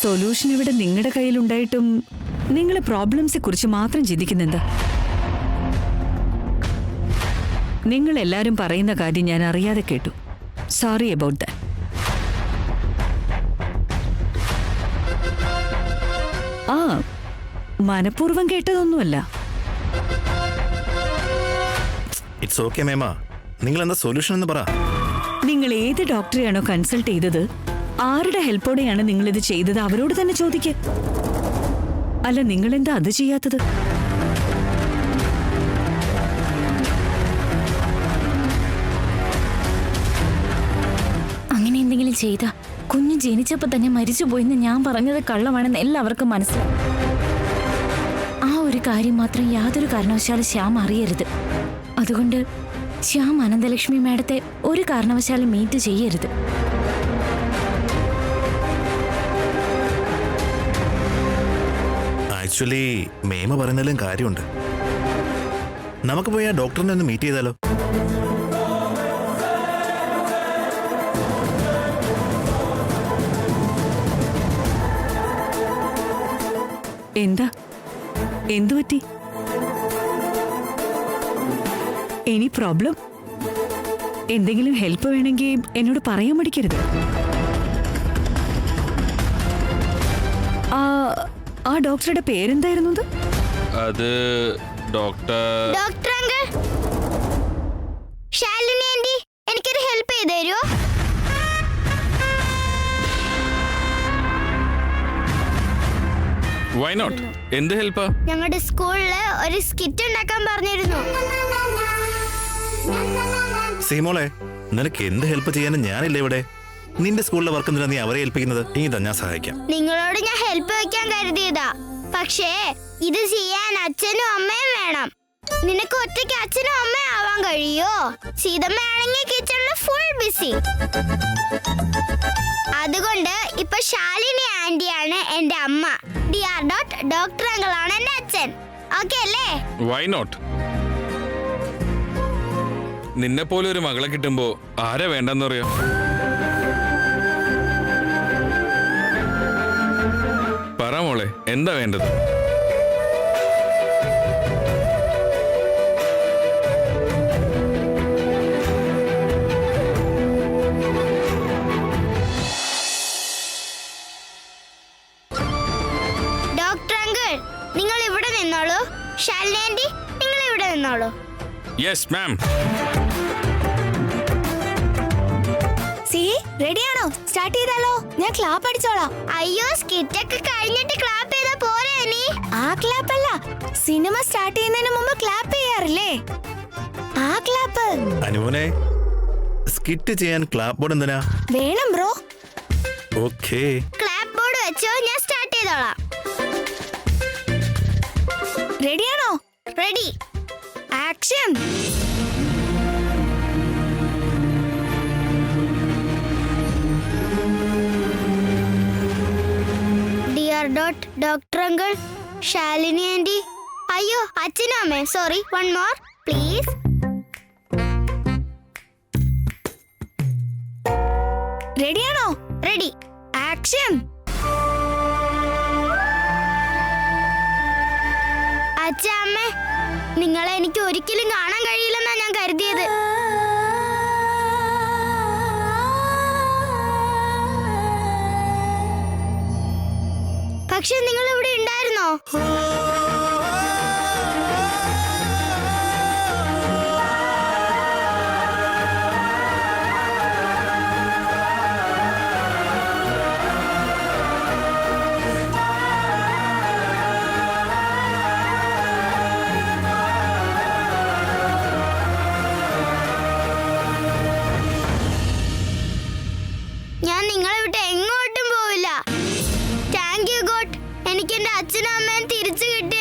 Solution ഇവിടെ നിങ്ങളുടെ കയ്യിലുണ്ടായിട്ടും നിങ്ങൾ പ്രോബ്ലംസെ കുറിച്ച് മാത്രം ചിന്തിക്കുന്നെന്താ? നിങ്ങൾ എല്ലാവരും പറയുന്ന കാര്യം ഞാൻ അറിയാതെ കേട്ടു. Sorry about that. ആ, മനഃപൂർവ്വം കേട്ടതൊന്നുമല്ല. It's okay മേമ. നിങ്ങൾ എന്താ സൊല്യൂഷൻ എന്ന് പറ. നിങ്ങൾ ഏത് ഡോക്ടറെയാണോ കൺസൾട്ട് ചെയ്തത്, ആരുടെ ഹെൽപ്പോടെയാണ് നിങ്ങൾ ഇത് ചെയ്തത്, അവരോട് തന്നെ ചോദിക്കുക. അല്ല, നിങ്ങൾ എന്താ അത് ചെയ്യാത്തത്? അങ്ങനെ എന്തെങ്കിലും ചെയ്താ കുഞ്ഞ് ജനിച്ചപ്പോ തന്നെ മരിച്ചുപോയെന്ന് ഞാൻ പറഞ്ഞത് കള്ളമാണെന്ന് എല്ലാവർക്കും മനസ്സിലാവും. ആ ഒരു കാര്യം മാത്രം യാതൊരു കാരണവശാലും ശ്യാം അറിയരുത്. അതുകൊണ്ട് ശ്യാം അനന്തലക്ഷ്മി മാഡത്തെ ഒരു കാരണവശാലും മീറ്റ് ചെയ്യരുത്. ആക്ച്വലി മേമ പറയുന്നതിലും കാര്യമുണ്ട്. നമുക്ക് പോയി ആ ഡോക്ടറിനെ ഒന്ന് മീറ്റ് ചെയ്താലോ? എന്താ, എന്തു പറ്റി? Any problem? എന്തെങ്കിലും ഹെൽപ്പ് വേണമെങ്കിൽ എന്നോട് പറയാൻ മടിക്കരുത്. ആ ഡോക്ടറുടെ പേരെന്തായിരുന്നു? അത് ഡോക്ടർ അങ്കിൾ, ശാലിനി ആന്റി, എനിക്കൊരു ഹെൽപ്പ് ചെയ്തു തരുമോ? Why not? എന്ത് ഹെൽപ്പാ? ഞങ്ങളുടെ സ്കൂളില് ഒരു സ്കിറ്റ് ഉണ്ടാക്കാൻ പറഞ്ഞിരുന്നു. സീമോളെ, നിനക്ക് എന്ത് ഹെൽപ്പ് ചെയ്യാനും ഞാനില്ല ഇവിടെ. നിന്റെ സ്കൂളിലെ വർക്ക് എന്തിനാ നീ അവരെ ഏൽപ്പിക്കുന്നത്? ഇതാ, ഞാൻ സഹായിക്കാം. നിങ്ങളോട് ഞാൻ ഹെൽപ്പ് വെക്കാൻ കരുതിയതാ. പക്ഷേ ഇത് ചെയ്യാൻ അച്ഛനും അമ്മയും വേണം. നിനക്ക് ഒറ്റയ്ക്ക് അച്ഛനും അമ്മയും ആവാൻ കഴിയോ? സീതമ്മയാണെങ്കിൽ കിച്ചണില് ഫുൾ ബിസി. അതുകൊണ്ട് ഇപ്പൊ ശാലിനി ആന്റിയാണ് എന്റെ അമ്മ. ഡോക്ടർ അങ്കിൾ ആണ് എന്റെ അച്ഛൻ. ഓക്കെ അല്ലേ? Why not? നിന്നെ പോലെ ഒരു മകളെ കിട്ടുമ്പോ ആരെ വേണ്ടെന്ന് പറയാ? പറ മോളെ, എന്താ വേണ്ടത്? ഡോക്ടർ അങ്കിൾ, നിങ്ങൾ ഇവിടെ നിന്നോളൂ. ശാലിനി ആന്റി, നിങ്ങൾ ഇവിടെ നിന്നോളൂ. Yes ma'am. റെഡിയാണോ? സ്റ്റാർട്ട് ചെയ്താലോ? ഞാൻ ക്ലാപ്പ് അടിച്ചോളാം. അയ്യോ, സ്കിറ്റൊക്കെ കഴിഞ്ഞിട്ട് ക്ലാപ്പ് ചെയ്താ പോരെ നീ? ആ ക്ലാപ്പ് അല്ല, സിനിമ സ്റ്റാർട്ട് ചെയ്യുന്നതിന് മുമ്പ് ക്ലാപ്പ് ചെയ്യാറില്ലേ? ആ ക്ലാപ്പ്. അനുമോനെ, സ്കിറ്റ് ചെയ്യാൻ ക്ലാപ്പ് ബോർഡ് എന്തിനാ? വേണം ബ്രോ. ഓക്കേ, ക്ലാപ്പ് ബോർഡ് വെച്ചോ, ഞാൻ സ്റ്റാർട്ട് ചെയ്തോളാം. റെഡിയാണോ? Ready, action. Doctor uncle, Shalini aunty, അയ്യോ അച്ഛനും അമ്മേ, സോറി, വൺ മോർ പ്ലീസ്. റെഡിയാണോ? Ready, action. അച്ഛാ അമ്മേ, നിങ്ങളെ എനിക്ക് ഒരിക്കലും കാണാൻ കഴിയില്ലെന്നാ ഞാൻ കരുതിയത്. പക്ഷെ നിങ്ങൾ ഇവിടെ ഉണ്ടായിരുന്നോ? ഞാൻ നിങ്ങളെ വിട്ട് എങ്ങോട്ടും പോവില്ല. താങ്ക് യു ഗോഡ്, എനിക്ക് എന്റെ അച്ഛനും അമ്മയും തിരിച്ചു കിട്ടി.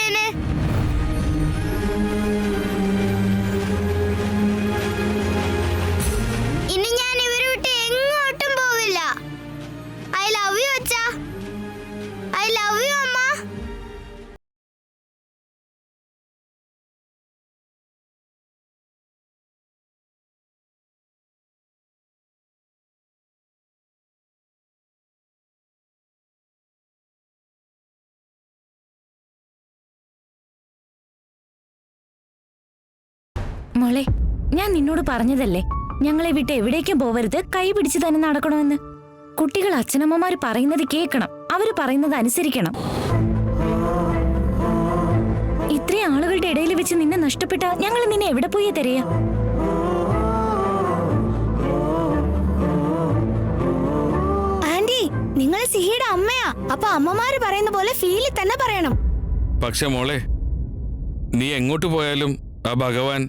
മോളെ, ഞാൻ നിന്നോട് പറഞ്ഞതല്ലേ ഞങ്ങളെ വിട്ട് എവിടേക്കും പോവരുത്, കൈ പിടിച്ച് തന്നെ നടക്കണമെന്ന്. കുട്ടികൾ അച്ഛനമ്മമാര് പറയുന്നത് കേൾക്കണം, അവര് പറയുന്നത് അനുസരിക്കണം. ഇത്രയും ആളുകളുടെ ഇടയിൽ വെച്ച് നിന്നെ നഷ്ടപ്പെട്ട ഞങ്ങൾ നിന്നെ എവിടെ പോയി തരയാ? ആന്റി, നിങ്ങൾ സിഹിയുടെ അമ്മയാ. അപ്പൊ അമ്മമാര് പറയുന്ന പോലെ ഫീലിൽ തന്നെ പറയണം. പക്ഷെ മോളെ, നീ എങ്ങോട്ട് പോയാലും ആ ഭഗവാൻ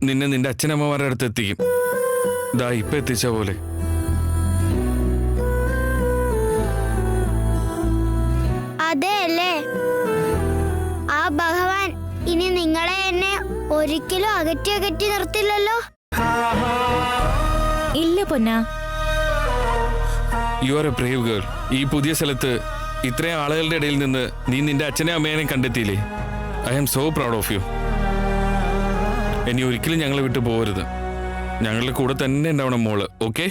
നിന്നെ നിന്റെ അച്ഛനമ്മമാരുടെ അടുത്ത് എത്തിക്കും. ദാ ഇപ്പൊ എത്തിച്ച പോലെ. അതെ അല്ലേ? ആ ഭഗവാൻ ഇനി നിങ്ങളെ എന്നെ ഒരിക്കലും അകറ്റി അകറ്റി നിർത്തില്ലല്ലോ. ഇല്ല പൊന്നാ. You are a brave girl. ഈ പുതിയ സ്ഥലത്ത് ഇത്രയും ആളുകളുടെ ഇടയിൽ നിന്ന് നീ നിന്റെ അച്ഛനെ അമ്മേനെയും കണ്ടെത്തിയില്ലേ? I am so proud of you. ഇനി ഒരിക്കലും ഞങ്ങളെ വിട്ടു പോകരുത്. ഞങ്ങളുടെ കൂടെ തന്നെ ഉണ്ടാവണം മോള്, ഓക്കെ?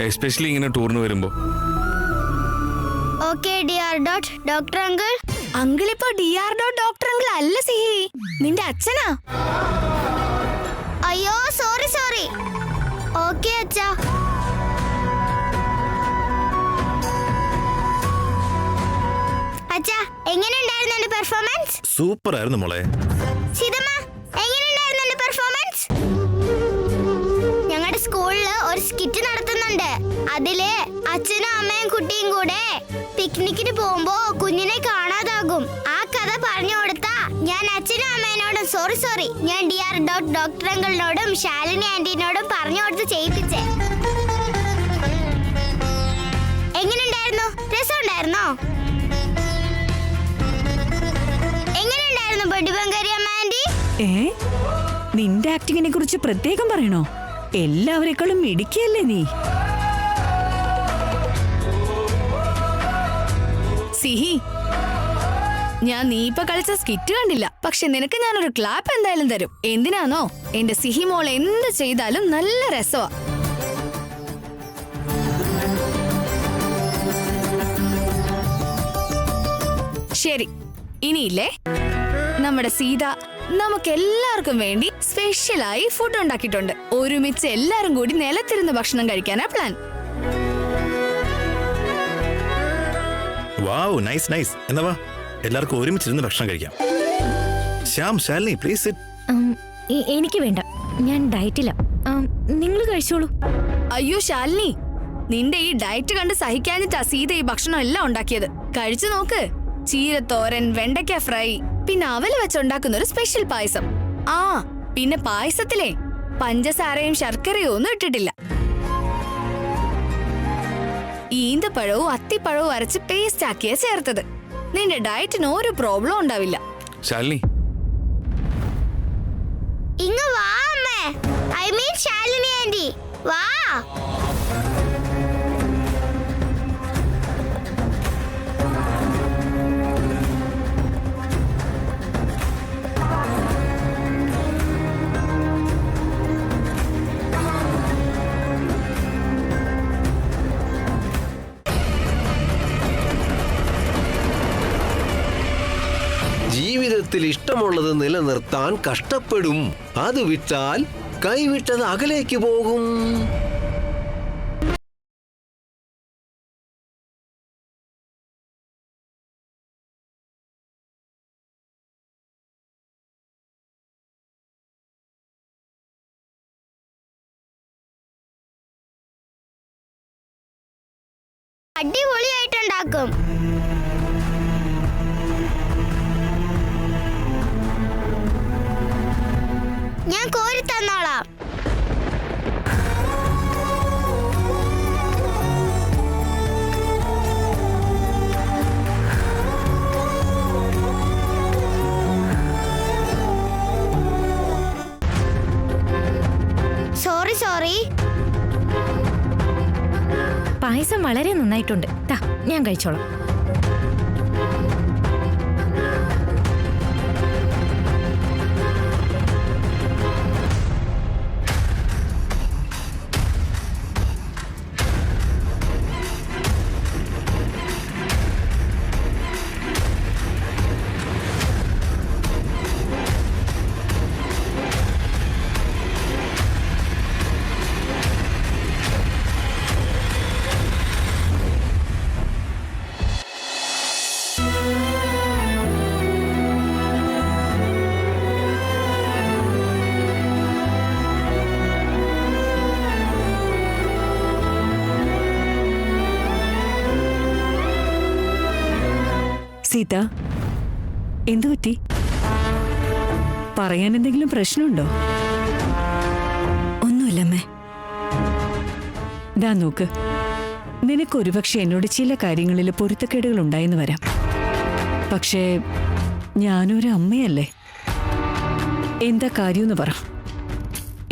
എസ്പെഷ്യലി ഇങ്ങനെ ടൂറിന് വരുമ്പോ. Okay dear dot doctor uncle. Uncle ഇപ്പൊ ഡിആർ ഡോട്ട് ഡോക്ടർ അങ്കിൾ അല്ല സിഹി, നിന്റെ അച്ഛനാ. അയ്യോ സോറി സോറി. ഓക്കെ അച്ഛാ. അച്ഛാ, എങ്ങനെയുണ്ടായിരുന്നു എന്റെ പെർഫോമൻസ്? സൂപ്പർ ആയിരുന്നു മോളെ. സീതമ്മ, എങ്ങനെയുണ്ടായിരുന്നു എന്റെ പെർഫോമൻസ്? ഞങ്ങളുടെ സ്കൂളില് ഒരു സ്കിറ്റ് നടത്തുന്നുണ്ട്. അതില് അച്ഛനും അമ്മയും കുട്ടിയും കൂടെ പിക്നിക്കിന് പോകുമ്പോ കുഞ്ഞിനെ കാണാതാകും. ആ കഥ പറഞ്ഞു കൊടുത്താ ഞാൻ അച്ഛനും അമ്മേനോടും സോറി ഞാൻ ഡിആർ ഡോട്ട് ഡോക്ടർ അങ്കിളിനോടും ശാലിനി ആന്റിനോടും പറഞ്ഞു കൊടുത്ത് ചെയ്യിപ്പിച്ചേ. എങ്ങനെയുണ്ടായിരുന്നു? രസമുണ്ടായിരുന്നോ? എങ്ങനെയുണ്ടായിരുന്നു ബഡിബങ്കരി അമ്മ ആന്റി? നിന്റെ ആക്ടിങ്ങിനെ കുറിച്ച് പ്രത്യേകം പറയണോ? എല്ലാവരെക്കാളും മിടുക്കിയല്ലേ നീ. സിഹി, ഞാൻ നീ ഇപ്പൊ കളിച്ച സ്കിറ്റ് കണ്ടില്ല, പക്ഷെ നിനക്ക് ഞാനൊരു ക്ലാപ്പ് എന്തായാലും തരും. എന്തിനാണോ? എന്റെ സിഹി മോൾ എന്ത് ചെയ്താലും നല്ല രസമാ. ശരി, ഇനിയില്ലേ നമ്മുടെ സീത നമുക്ക് എല്ലാവർക്കും വേണ്ടി സ്പെഷ്യലായി ഫുഡ് ഉണ്ടാക്കിയിട്ടുണ്ട്. ഒരുമിച്ച് എല്ലാരും കൂടി നിലത്തിരുന്ന് ഭക്ഷണം കഴിക്കാനാ പ്ലാൻ. വാവ്, നൈസ് നൈസ്. എന്നാ വാ, എല്ലാവർക്കും ഒരുമിച്ചിരുന്ന് ഭക്ഷണം കഴിക്കാം. Shyam, Shalini, please sit. എനിക്ക് വേണ്ട, ഞാൻ ഡയറ്റില്ല. നിങ്ങൾ കഴിച്ചോളൂ. അയ്യോ ശാലിനി, നിന്റെ ഈ ഡയറ്റ് കണ്ട് സഹിക്കാഞ്ഞിട്ടാ സീത ഈ ഭക്ഷണം എല്ലാം ഉണ്ടാക്കിയത്. കഴിച്ചു നോക്ക്. ചീരത്തോരൻ, വെണ്ടയ്ക്ക ഫ്രൈ, പിന്നെ അവല് വെച്ചുണ്ടാക്കുന്ന ഒരു സ്പെഷ്യൽ പായസം. ആ പിന്നെ പായസത്തിലെ പഞ്ചസാരയും ശർക്കരയും ഒന്നും ഇട്ടിട്ടില്ല. ഈന്തപ്പഴവും അത്തിപ്പഴവും അരച്ച് പേസ്റ്റ് ആക്കിയ ചേർത്തത്. നിന്റെ ഡയറ്റിന് ഒരു പ്രോബ്ലം ഉണ്ടാവില്ല. ശാലിനി, ഇങ്ങ് വാ അമ്മേ. ഐ മീൻ ശാലിനി ആന്റി, വാ. ജീവിതത്തിൽ ഇഷ്ടമുള്ളത് നിലനിർത്താൻ കഷ്ടപ്പെടും. അത് വിട്ടാൽ കൈവിട്ടത് അകലേക്ക് പോകും. അടിപൊളിയായിട്ടുണ്ടാക്കും. ഞാൻ കോരി തന്നോളാം. സോറി. പായസം വളരെ നന്നായിട്ടുണ്ട്. ഞാൻ കഴിച്ചോളാം. സീത, എന്തു പറ്റി? പറയാൻ എന്തെങ്കിലും പ്രശ്നമുണ്ടോ? ഒന്നുമില്ലമ്മേ. ദാ നോക്ക്, നിനക്കൊരുപക്ഷെ എന്നോട് ചില കാര്യങ്ങളിൽ പൊരുത്തക്കേടുകൾ ഉണ്ടായെന്ന് വരാം. പക്ഷേ ഞാനൊരു അമ്മയല്ലേ. എന്താ കാര്യമെന്ന് പറ.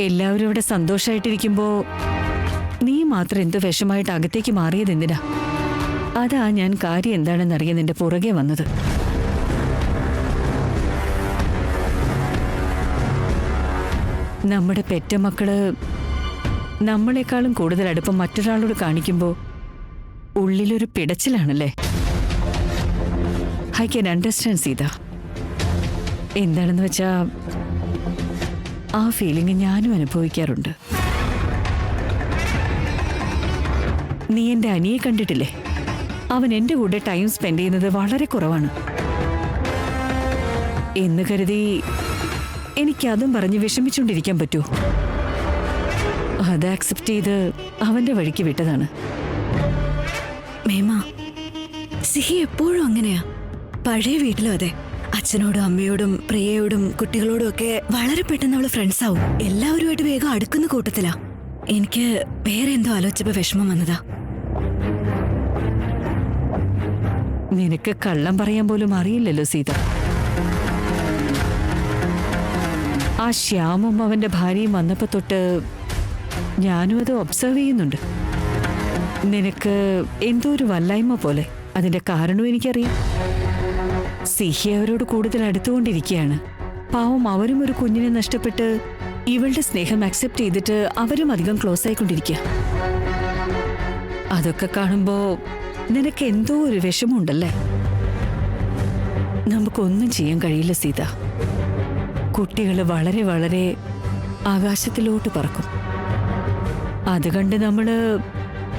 എല്ലാവരും ഇവിടെ സന്തോഷമായിട്ടിരിക്കുമ്പോ നീ മാത്രം എന്ത് വിഷമായിട്ട് അകത്തേക്ക് മാറിയത് എന്തിനാ? അതാ ഞാൻ കാര്യം എന്താണെന്നറിയാൻ നിന്റെ പുറകെ വന്നത്. നമ്മുടെ പെറ്റമക്കള് നമ്മളെക്കാളും കൂടുതൽ അടുപ്പം മറ്റൊരാളോട് കാണിക്കുമ്പോൾ ഉള്ളിലൊരു പിടച്ചിലാണല്ലേ. I can understand Seetha. എന്താണെന്ന് വെച്ചാ ആ ഫീലിംഗ് ഞാനും അനുഭവിക്കാറുണ്ട്. നീ എൻ്റെ അനിയെ കണ്ടിട്ടില്ലേ? അവൻ എൻ്റെ കൂടെ ടൈം സ്പെൻഡ് ചെയ്യുന്നത് വളരെ കുറവാണ് എന്ന് കരുതി എനിക്കതും പറഞ്ഞ് വിഷമിച്ചുകൊണ്ടിരിക്കാൻ പറ്റുമോ? അത് ആക്സെപ്റ്റ് ചെയ്ത് അവൻ്റെ വഴിക്ക് വിട്ടതാണ്. മേമ, സിഹി എപ്പോഴും അങ്ങനെയാ. പഴയ വീട്ടിലും അതെ. അച്ഛനോടും അമ്മയോടും പ്രിയയോടും കുട്ടികളോടും ഒക്കെ വളരെ പെട്ടെന്ന് അവള് ഫ്രണ്ട്സ് ആവും. എല്ലാവരുമായിട്ട് വേഗം അടുക്കുന്ന കൂട്ടത്തിലാ. എനിക്ക് വേറെ എന്തോ ആലോചിച്ചപ്പോ വിഷമം വന്നതാ. നിനക്ക് കള്ളം പറയാൻ പോലും അറിയില്ലല്ലോ സീത. ആ ശ്യാമും അവന്റെ ഭാര്യയും വന്നപ്പോ തൊട്ട് ഞാനും അത് ഒബ്സർവ് ചെയ്യുന്നുണ്ട്. നിനക്ക് എന്തോ ഒരു വല്ലായ്മ പോലെ. അതിന്റെ കാരണവും എനിക്കറിയാം. സിഹി അവരോട് കൂടുതൽ അടുത്തുകൊണ്ടിരിക്കുകയാണ്. പാവം, അവരും ഒരു കുഞ്ഞിനെ നഷ്ടപ്പെട്ട് ഇവളുടെ സ്നേഹം അക്സെപ്റ്റ് ചെയ്തിട്ട് അവരും അധികം ക്ലോസ് ആയിക്കൊണ്ടിരിക്കുക. അതൊക്കെ കാണുമ്പോ നിനക്ക് എന്തോ ഒരു വിഷമമുണ്ടല്ലേ. നമുക്കൊന്നും ചെയ്യാൻ കഴിയില്ല സീത. കുട്ടികൾ വളരെ വളരെ ആകാശത്തിലോട്ട് പറക്കും. അത് കണ്ട് നമ്മള്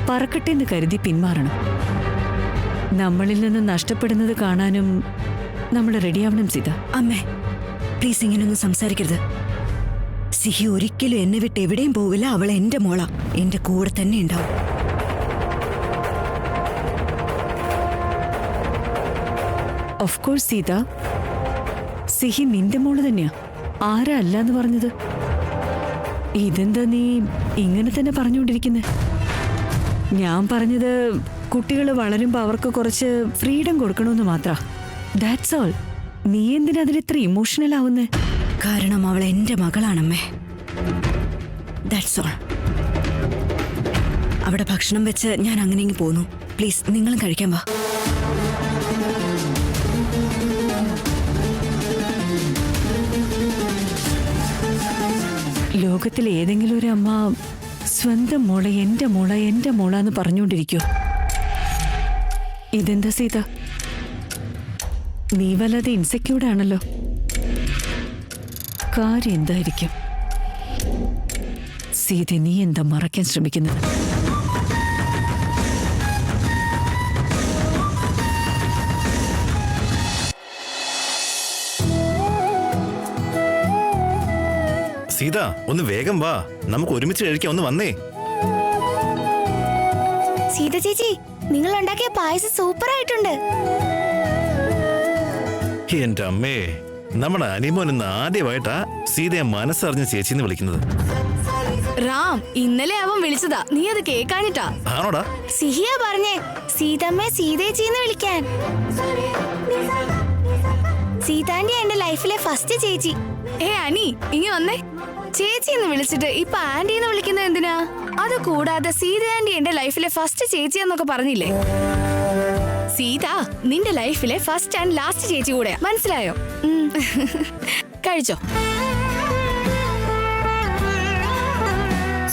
പറക്കട്ടെ എന്ന് കരുതി പിന്മാറണം. നമ്മളിൽ നിന്ന് നഷ്ടപ്പെടുന്നത് കാണാനും നമ്മൾ റെഡിയാവണം സീത. അമ്മേ, പ്ലീസ് ഇങ്ങനൊന്നും സംസാരിക്കരുത്. സിഹി ഒരിക്കലും എന്നെ വിട്ട് എവിടെയും പോവില്ല. അവൾ എന്റെ മോളാ. എന്റെ കൂടെ തന്നെ ഉണ്ടാവും. ഓഫ് കോഴ്സ് സീത, സിഹി നിന്റെ മോള് തന്നെയാ. ആരാ അല്ലാന്ന് പറഞ്ഞത്? ഇതെന്താ നീ ഇങ്ങനെ തന്നെ പറഞ്ഞുകൊണ്ടിരിക്കുന്നെ? ഞാൻ പറഞ്ഞത് കുട്ടികൾ വളരുമ്പോൾ അവർക്ക് കുറച്ച് ഫ്രീഡം കൊടുക്കണമെന്ന് മാത്ര. That's all. നീ എന്തിനാ അതിലിത്ര ഇമോഷണൽ ആവുന്നേ? കാരണം അവൾ എന്റെ മകളാണമ്മേ. That's all. അവിടെ ഭക്ഷണം വെച്ച് ഞാൻ അങ്ങനെ പോന്നു. പ്ലീസ് നിങ്ങളും കഴിക്കാൻ വാ. ലോകത്തിലെ ഏതെങ്കിലും ഒരു അമ്മ സ്വന്തം മോളെ എന്റെ മോള എന്റെ മോളാന്ന് പറഞ്ഞുകൊണ്ടിരിക്കോ? ഇതെന്താ സീത, നീ വല്ലാതെ ഇൻസെക്യൂർഡ് ആണല്ലോ. കാര്യം എന്തായിരിക്കും? സീത, നീ എന്താ മറയ്ക്കാൻ ശ്രമിക്കുന്നത്? സീത, ഒന്ന് വേഗം വാ, നമുക്ക് ഒരുമിച്ച് കഴിക്കാം. ഒന്ന് വന്നേ. സീത ചേച്ചി, നിങ്ങൾ ഉണ്ടാക്കിയ പായസം സൂപ്പർ ആയിട്ടുണ്ട്. എന്റെ അമ്മേ, നമ്മുടെ അനിമോൻ ഇന്ന് ആദ്യമായിട്ടാ സീതയെ മനസ്സറിഞ്ഞ് ചേച്ചിന്ന് വിളിക്കുന്നത്. റാം, ഇന്നലെ അവൻ വിളിച്ചതാ, നീ അത് കേക്കാഞ്ഞിട്ടാ. ആണോടാ? സിഹിയ പറഞ്ഞേ സീതമ്മേ സീതേച്ചിന്ന് വിളിക്കാൻ. സീതാന്റെ എന്റെ ലൈഫിലെ ഫസ്റ്റ് ചേച്ചി. അനി, ഇങ്ങി വന്നേ. ചേച്ചി എന്ന് വിളിച്ചിട്ട് ഇപ്പൊ ആന്റി എന്ന് വിളിക്കുന്നത് എന്തിനാ? അത് കൂടാതെ സീത ആന്റി എന്റെ ലൈഫിലെ ഫസ്റ്റ് ചേച്ചി എന്നൊക്കെ പറഞ്ഞില്ലേ? സീത നിന്റെ ലൈഫിലെ ഫസ്റ്റ് ആൻഡ് ലാസ്റ്റ് ചേച്ചി കൂടെ, മനസ്സിലായോ? കഴിച്ചോ.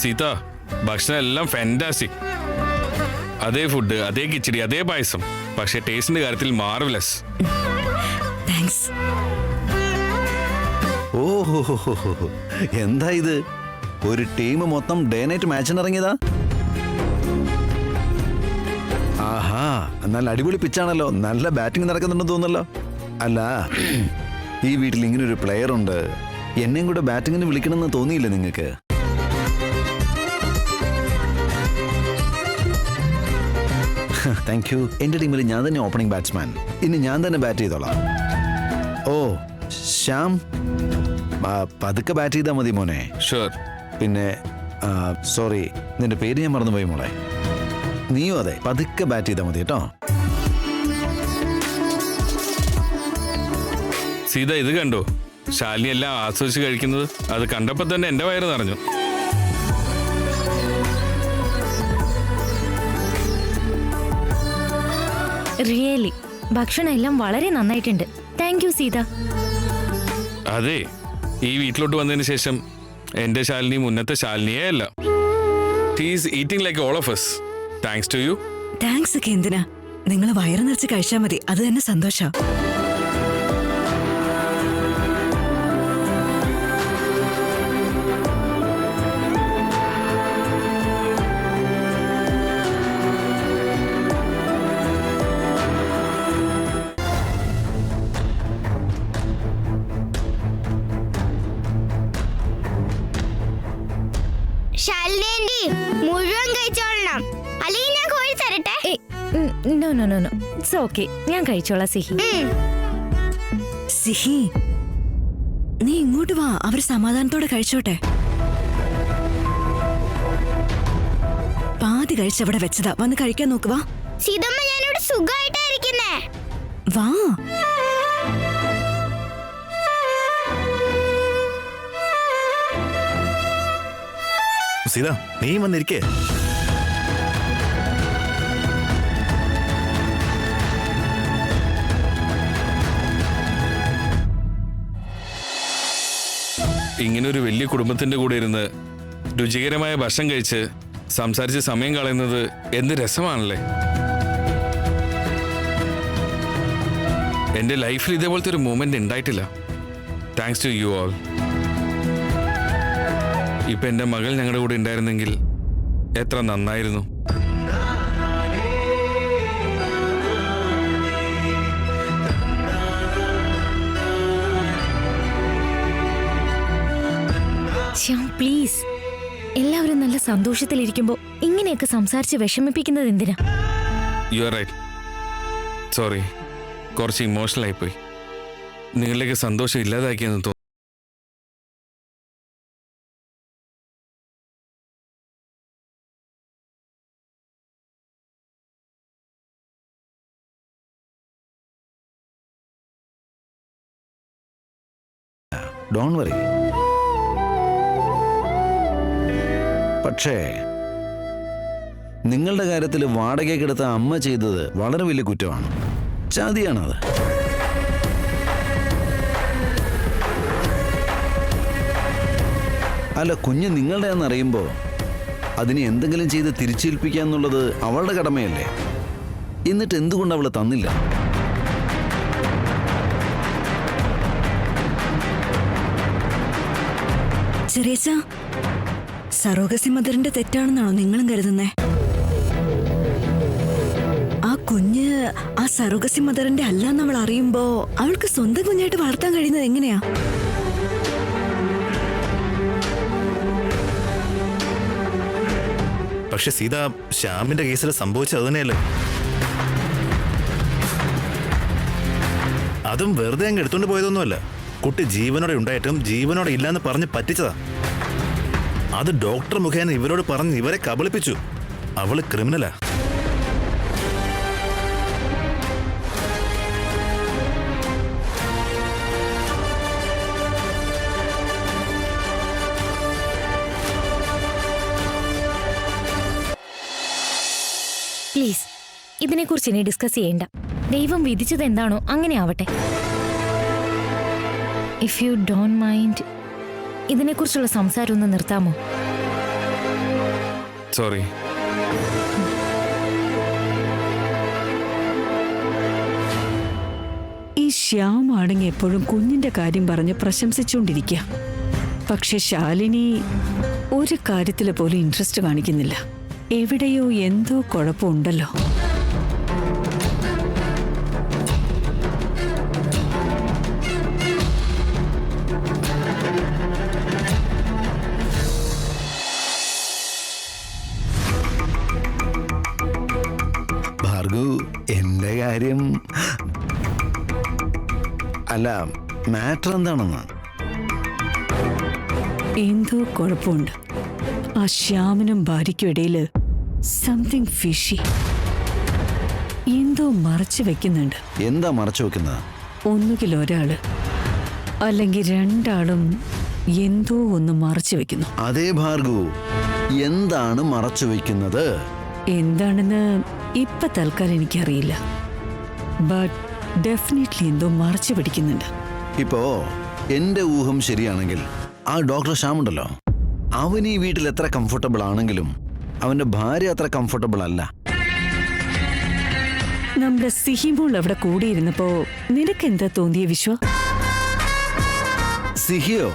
സീത, ഭക്ഷണം എല്ലാം ഫാന്റാസ്റ്റിക്. അതേ ഫുഡ്, അതേ കിച്ചടി, അതേ പായസം. പക്ഷെ ടേസ്റ്റിന്റെ കാര്യത്തിൽ മാർവലസ്. താങ്ക്സ്. ഓഹോ, എന്താ ഇത്? ഒരു ടീം മൊത്തം ഡേ നൈറ്റ് മാച്ചിന് ഇറങ്ങിയതാ? ആഹാ, നല്ല അടിപൊളി പിച്ചാണല്ലോ. നല്ല ബാറ്റിംഗ് നടക്കുന്നുണ്ടെന്ന് തോന്നല്ലോ. അല്ല, ഈ വീട്ടിൽ ഇങ്ങനെ ഒരു പ്ലെയർ ഉണ്ട്. എന്നെയും കൂടെ ബാറ്റിങ്ങിന് വിളിക്കണമെന്ന് തോന്നിയില്ലേ നിങ്ങൾക്ക്? Thank you. എൻ്റെ ടീമിൽ ഞാൻ തന്നെ ഓപ്പണിംഗ് ബാറ്റ്സ്മാൻ. ഇനി ഞാൻ തന്നെ ബാറ്റ് ചെയ്തോളാം. ഓ ശ്യാം, പതുക്കെ ബാറ്റ് ചെയ്താൽ മതി മോനെ. ഷുവർ. പിന്നെ സോറി, നിന്റെ പേര് ഞാൻ മറന്നുപോയി മോളെ. നീയും അതെ, പതുക്കെ ബാറ്റ് ചെയ്താൽ മതി കേട്ടോ. സീത ഇത് കണ്ടോ? ശാലിനി എല്ലാം ആസ്വദിച്ച് കഴിക്കുന്നത്. അത് കണ്ടപ്പോൾ തന്നെ എൻ്റെ വയറ് നിറഞ്ഞു. റിയലി ഭക്ഷണം എല്ലാം വളരെ നന്നായിട്ടുണ്ട്. Thank you Sita. അതെ, ഈ വീട്ടിലോട്ട് വന്നതിന് ശേഷം എൻ്റെ ശാലിനി മുന്നത്തെ ശാലിനിയേ അല്ല. She's eating like all of us. Thanks to you. Thanks ഒക്കെ എന്തിനാ? നിങ്ങൾ വയറ് നിറച്ച് കഴിച്ചാൽ മതി, അത് തന്നെ സന്തോഷം. ശാലിനി ആന്റി മുഴുവൻ കഴിച്ചോളണം, അല്ലെങ്കിൽ ഞാൻ കോഴി തരട്ടെ. No no no no, it's okay, ഞാൻ കഴിച്ചോളാം സിഹി. സിഹി, നീ ഇങ്ങോട്ട് വാ, അവർ സമാധാനത്തോടെ കഴിച്ചോട്ടെ. പാതി കഴിച്ചവിടെ വെച്ചതാ, വന്ന് കഴിക്കാൻ നോക്കുവാ. സീതമ്മ, ഞാനിവിടെ സുഖമായിട്ടായിരിക്കുന്നേ. വാ. സീത, നീ വന്നിരിക്കേ. ഇങ്ങനെ ഒരു വലിയ കുടുംബത്തിന്റെ കൂടെ ഇരുന്ന് രുചികരമായ ഭക്ഷണം കഴിച്ച് സംസാരിച്ച് സമയം കളയുന്നത് എന്ത് രസമാണല്ലേ. എൻ്റെ ലൈഫിൽ ഇതേപോലത്തെ ഒരു മൂമെന്റ് ഉണ്ടായിട്ടില്ല. Thanks to you all. ഇപ്പൊ എൻ്റെ മകൾ ഞങ്ങളുടെ കൂടെ ഉണ്ടായിരുന്നെങ്കിൽ എത്ര നന്നായിരുന്നു. ശ്യാം പ്ലീസ്, എല്ലാവരും നല്ല സന്തോഷത്തിലിരിക്കുമ്പോ ഇങ്ങനെയൊക്കെ സംസാരിച്ച് വിഷമിപ്പിക്കുന്നത് എന്തിനാ? You are right. സോറി, കുറച്ച് ഇമോഷണൽ ആയിപ്പോയി. നിങ്ങളുടെയൊക്കെ സന്തോഷം ഇല്ലാതാക്കിയെന്ന് തോന്നുന്നു. Don't worry. പക്ഷേ നിങ്ങളുടെ കാര്യത്തിൽ വാടകയ്ക്കെടുത്ത അമ്മ ചെയ്തത് വളരെ വലിയ കുറ്റമാണ്, ചതിയാണത്. അല്ല, കുഞ്ഞ് നിങ്ങളുടെയാണെന്നറിയുമ്പോൾ അതിനെ എന്തെങ്കിലും ചെയ്ത് തിരിച്ചേൽപ്പിക്കുക എന്നുള്ളത് അവളുടെ കടമയല്ലേ? എന്നിട്ട് എന്തുകൊണ്ട് അവൾ തന്നില്ല? ചെറിയച്ച, സറോഗസി മദറിന്റെ തെറ്റാണെന്നാണോ നിങ്ങളും കരുതുന്നേ? ആ കുഞ്ഞ് ആ സറോഗസി മദറിന്റെ അല്ലാന്ന് അവൾ അറിയുമ്പോ അവൾക്ക് സ്വന്തം കുഞ്ഞായിട്ട് വളർത്താൻ കഴിയുന്നത് എങ്ങനെയാ? പക്ഷെ സീത, ശ്യാമിന്റെ കേസിൽ സംഭവിച്ചത് അത് തന്നെയല്ലേ. അതും വെറുതെ അങ്ങ് എടുത്തോണ്ട് പോയതൊന്നുമല്ല. കുട്ടി ജീവനോടെ ഉണ്ടായിട്ടും ജീവനോടെ ഇല്ലാന്ന് പറഞ്ഞ് പറ്റിച്ചതാ. അത് ഡോക്ടർ മുഖേന ഇവരോട് പറഞ്ഞ് ഇവരെ കബളിപ്പിച്ചു. അവള് ക്രിമിനലാ. പ്ലീസ്, ഇതിനെക്കുറിച്ച് ഇനി ഡിസ്കസ് ചെയ്യണ്ട. ദൈവം വിധിച്ചത് എന്താണോ അങ്ങനെ ആവട്ടെ. ഇഫ് യു ഡോണ്ട് മൈൻഡ്, ഇതിനെക്കുറിച്ചുള്ള സംസാരം ഒന്ന് നിർത്താമോ? സോറി. ഈ ശ്യാം ആണെങ്കിൽ എപ്പോഴും കുഞ്ഞിന്റെ കാര്യം പറഞ്ഞ് പ്രശംസിച്ചുകൊണ്ടിരിക്കുക. പക്ഷെ ശാലിനി ഒരു കാര്യത്തിൽ പോലും ഇൻട്രസ്റ്റ് കാണിക്കുന്നില്ല. എവിടെയോ എന്തോ കുഴപ്പമുണ്ടല്ലോ. അല്ല, മാറ്റർ എന്താണെന്ന്? എന്തോ കുഴപ്പമുണ്ട്. ആ ശ്യാമിനും ഭാര്യയ്ക്കും ഇടയിൽ സംതിങ് ഫിഷി. എന്തോ മറച്ചു വെക്കുന്നുണ്ട്. എന്താ മറച്ചു വെക്കുന്നത്? ഒന്നുകിൽ ഒരാള് അല്ലെങ്കിൽ രണ്ടാളും എന്തോ ഒന്ന് മറച്ചു വെക്കുന്നു. അതേ ഭാർഗവ്, എന്താണ് മറച്ചു വെക്കുന്നത്? എന്താണെന്ന് ഇപ്പൊ തൽക്കാലം എനിക്കറിയില്ല. ബട്ട് ഡെഫിനറ്റ്ലി എന്തോ മറച്ചു പിടിക്കുന്നുണ്ട്. ഇപ്പോ എന്റെ ഊഹം ശരിയാണെങ്കിൽ ആ ഡോക്ടർ ശ്യാം ഉണ്ടല്ലോ, അവൻ ഈ വീട്ടിൽ എത്ര കംഫർട്ടബിൾ ആണെങ്കിലും അവന്റെ ഭാര്യ അത്ര കംഫർട്ടബിൾ അല്ല. നമ്മുടെ സിഹിമോൾ അവിടെ കൂടിയിരുന്നപ്പോ നിനക്ക് എന്താ തോന്നിയ വിശ്വ? സിഹിയോ?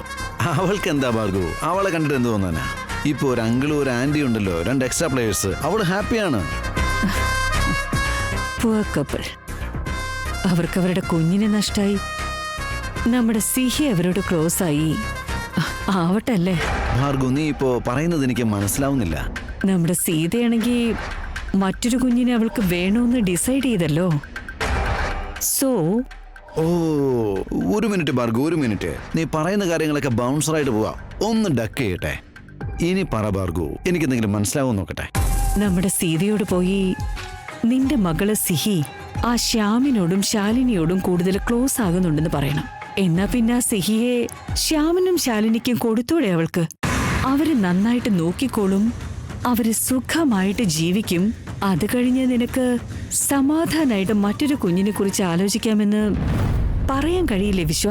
അവൾക്ക് എന്താ ഭാർഗവ്, അവളെ കണ്ടിട്ട് എന്ത് തോന്നാനാ? ഇപ്പൊ ഒരു അങ്കിളും ഒരു ആന്റി ഉണ്ടല്ലോ, 2 എക്സ്ട്രാ പ്ലേയേഴ്സ്. അവള് ഹാപ്പിയാണ്. Poor couple. അവർക്ക് അവരുടെ കുഞ്ഞിനെ നഷ്ടായി. നമ്മുടെ സിഹി അവരോട് ക്ലോസ് ആയി. ആവട്ടല്ലേ. ഭാർഗവ്, നീ ഇപ്പോ പറയുന്നത് എനിക്ക് മനസ്സിലാവുന്നില്ല. നമ്മുടെ സീതയാണെങ്കിൽ മറ്റൊരു കുഞ്ഞിനെ അവൾക്ക് വേണമെന്ന് ഡിസൈഡ് ചെയ്തല്ലോ. സോ ഓ, ഒരു മിനിറ്റ് ഭാർഗവ്, ഒരു മിനിറ്റ്. നീ പറയുന്ന കാര്യങ്ങളൊക്കെ ബൗൺസറായിട്ട് പോവാ. ഒന്ന് ഡക്ക് ചെയ്യട്ടെ. ഇനി പറ ഭാർഗവ്, എനിക്കെന്തെങ്കിലും മനസ്സിലാവും നോക്കട്ടെ. നമ്മുടെ സീതയോട് പോയി നിന്റെ മകള് സിഹി ആ ശ്യാമിനോടും ശാലിനിയോടും കൂടുതൽ ക്ലോസ് ആകുന്നുണ്ടെന്ന് പറയണം. എന്നാ പിന്നെ ആ സിഹിയെ ശ്യാമിനും ശാലിനിക്കും കൊടുത്തൂടെ അവൾക്ക്? അവര് നന്നായിട്ട് നോക്കിക്കോളും, അവര് സുഖമായിട്ട് ജീവിക്കും. അത് കഴിഞ്ഞ് നിനക്ക് സമാധാനായിട്ട് മറ്റൊരു കുഞ്ഞിനെ കുറിച്ച് ആലോചിക്കാമെന്ന് പറയാൻ കഴിയില്ലേ വിശ്വ?